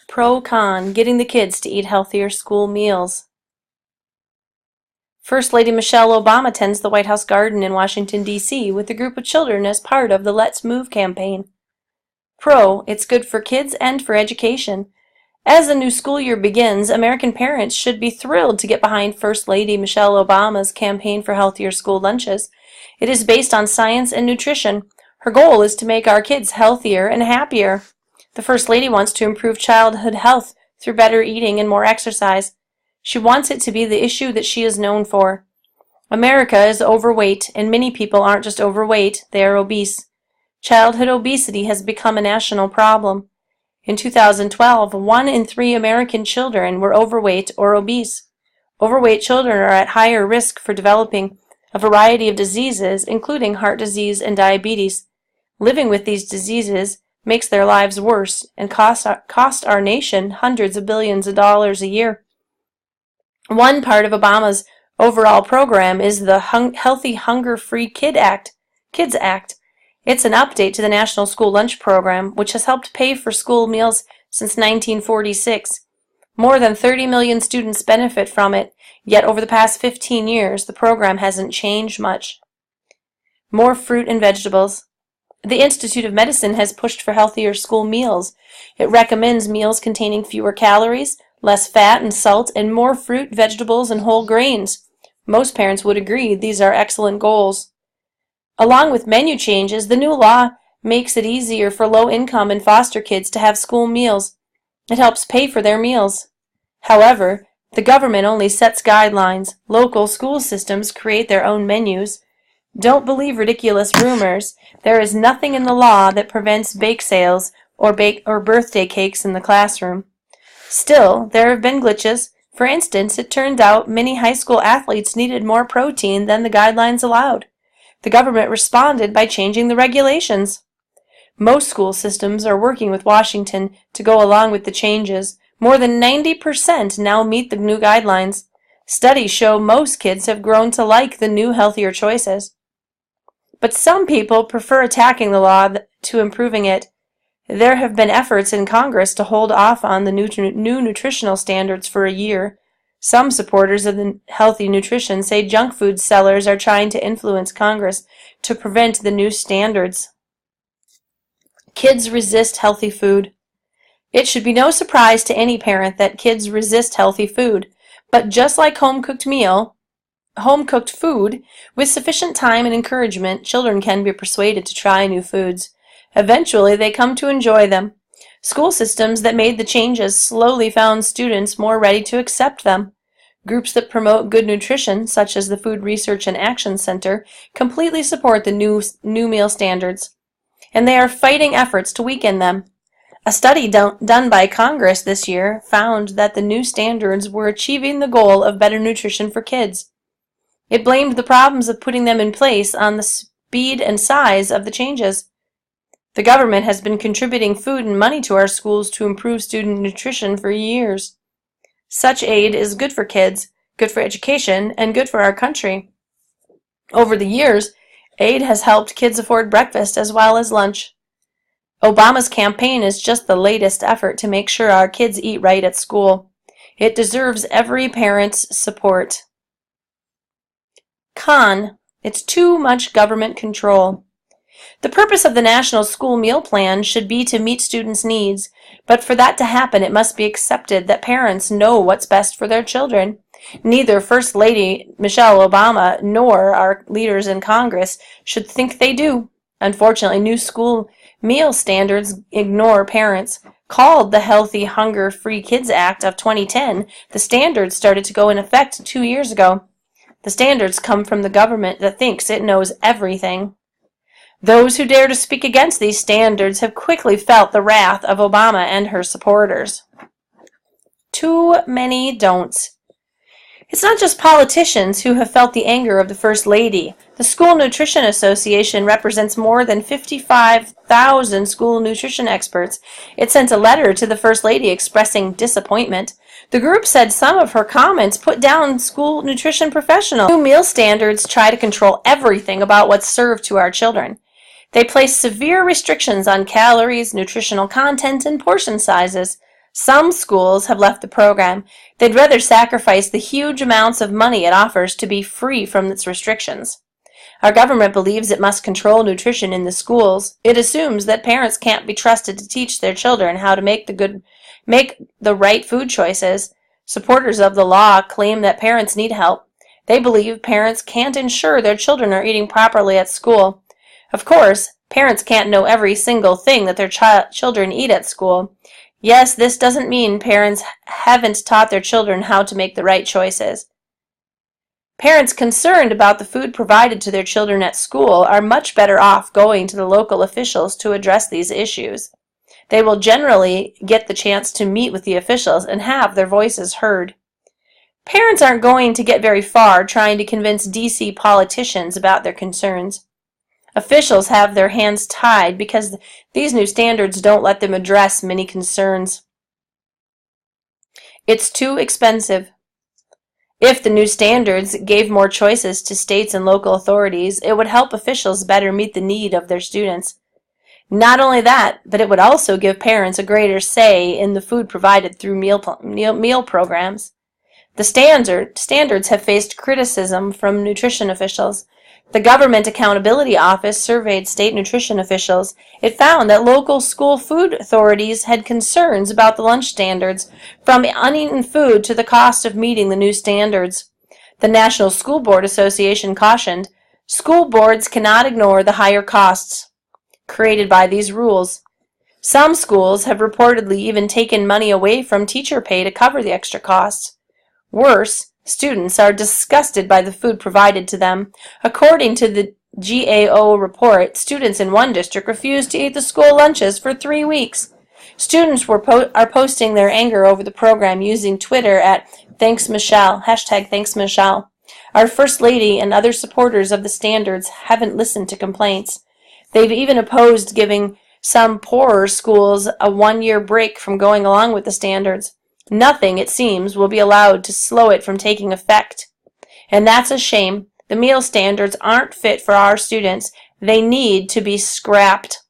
ProCon, getting the kids to eat healthier school meals. First Lady Michelle Obama tends the White House garden in Washington, D.C. with a group of children as part of the Let's Move campaign. It's good for kids and for education. As the new school year begins, American parents should be thrilled to get behind First Lady Michelle Obama's campaign for healthier school lunches. It is based on science and nutrition. Her goal is to make our kids healthier and happier. The First Lady wants to improve childhood health through better eating and more exercise. She wants it to be the issue that she is known for. America is overweight, and many people aren't just overweight, they are obese. Childhood obesity has become a national problem. In 2012, 1 in 3 American children were overweight or obese. Overweight children are at higher risk for developing a variety of diseases, including heart disease and diabetes. Living with these diseases makes their lives worse and cost our nation hundreds of billions of dollars a year. One part of Obama's overall program is the Healthy Hunger-Free Kids Act. It's an update to the National School Lunch Program, which has helped pay for school meals since 1946. More than 30 million students benefit from it, yet over the past 15 years, the program hasn't changed much. More fruit and vegetables. The Institute of Medicine has pushed for healthier school meals. It recommends meals containing fewer calories, less fat and salt, and more fruit, vegetables, and whole grains. Most parents would agree these are excellent goals. Along with menu changes, the new law makes it easier for low-income and foster kids to have school meals. It helps pay for their meals. However, the government only sets guidelines. Local school systems create their own menus. Don't believe ridiculous rumors. There is nothing in the law that prevents bake sales or birthday cakes in the classroom. Still, there have been glitches. For instance, it turned out many high school athletes needed more protein than the guidelines allowed. The government responded by changing the regulations. Most school systems are working with Washington to go along with the changes. More than 90% now meet the new guidelines. Studies show most kids have grown to like the new healthier choices. But some people prefer attacking the law to improving it. There have been efforts in Congress to hold off on the new nutritional standards for a year. Some supporters of the healthy nutrition say junk food sellers are trying to influence Congress to prevent the new standards. Kids resist healthy food. It should be no surprise to any parent that kids resist healthy food. But just like home-cooked food, with sufficient time and encouragement, children can be persuaded to try new foods. Eventually, they come to enjoy them. School systems that made the changes slowly found students more ready to accept them. Groups that promote good nutrition, such as the Food Research and Action Center, completely support the new meal standards, and they are fighting efforts to weaken them. A study done by Congress this year found that the new standards were achieving the goal of better nutrition for kids. It blamed the problems of putting them in place on the speed and size of the changes. The government has been contributing food and money to our schools to improve student nutrition for years. Such aid is good for kids, good for education, and good for our country. Over the years, aid has helped kids afford breakfast as well as lunch. Obama's campaign is just the latest effort to make sure our kids eat right at school. It deserves every parent's support. It's too much government control. The purpose of the National School Meal Plan should be to meet students' needs, but for that to happen, it must be accepted that parents know what's best for their children. Neither First Lady Michelle Obama nor our leaders in Congress should think they do. Unfortunately, new school meal standards ignore parents. Called the Healthy Hunger-Free Kids Act of 2010, the standards started to go in effect 2 years ago. The standards come from the government that thinks it knows everything. Those who dare to speak against these standards have quickly felt the wrath of Obama and her supporters. Too many don'ts. It's not just politicians who have felt the anger of the First Lady. The School Nutrition Association represents more than 55,000 school nutrition experts. It sent a letter to the First Lady expressing disappointment. The group said some of her comments put down school nutrition professionals. New meal standards try to control everything about what's served to our children. They place severe restrictions on calories, nutritional content, and portion sizes. Some schools have left the program. They'd rather sacrifice the huge amounts of money it offers to be free from its restrictions. Our government believes it must control nutrition in the schools. It assumes that parents can't be trusted to teach their children how to make the right food choices. Supporters of the law claim that parents need help. They believe parents can't ensure their children are eating properly at school. Of course, parents can't know every single thing that their children eat at school. Yes, this doesn't mean parents haven't taught their children how to make the right choices. Parents concerned about the food provided to their children at school are much better off going to the local officials to address these issues. They will generally get the chance to meet with the officials and have their voices heard. Parents aren't going to get very far trying to convince D.C. politicians about their concerns. Officials have their hands tied because these new standards don't let them address many concerns. It's too expensive. If the new standards gave more choices to states and local authorities, it would help officials better meet the need of their students. Not only that, but it would also give parents a greater say in the food provided through meal programs. The standards have faced criticism from nutrition officials. The Government Accountability Office surveyed state nutrition officials. It found that local school food authorities had concerns about the lunch standards, from uneaten food to the cost of meeting the new standards. The National School Board Association cautioned, school boards cannot ignore the higher costs created by these rules. Some schools have reportedly even taken money away from teacher pay to cover the extra costs. Worse, students are disgusted by the food provided to them. According to the GAO report, students in one district refused to eat the school lunches for 3 weeks. Students are posting their anger over the program using Twitter at #ThanksMichelle. Our First Lady and other supporters of the standards haven't listened to complaints. They've even opposed giving some poorer schools a 1-year break from going along with the standards. Nothing, it seems, will be allowed to slow it from taking effect. And that's a shame. The meal standards aren't fit for our students. They need to be scrapped.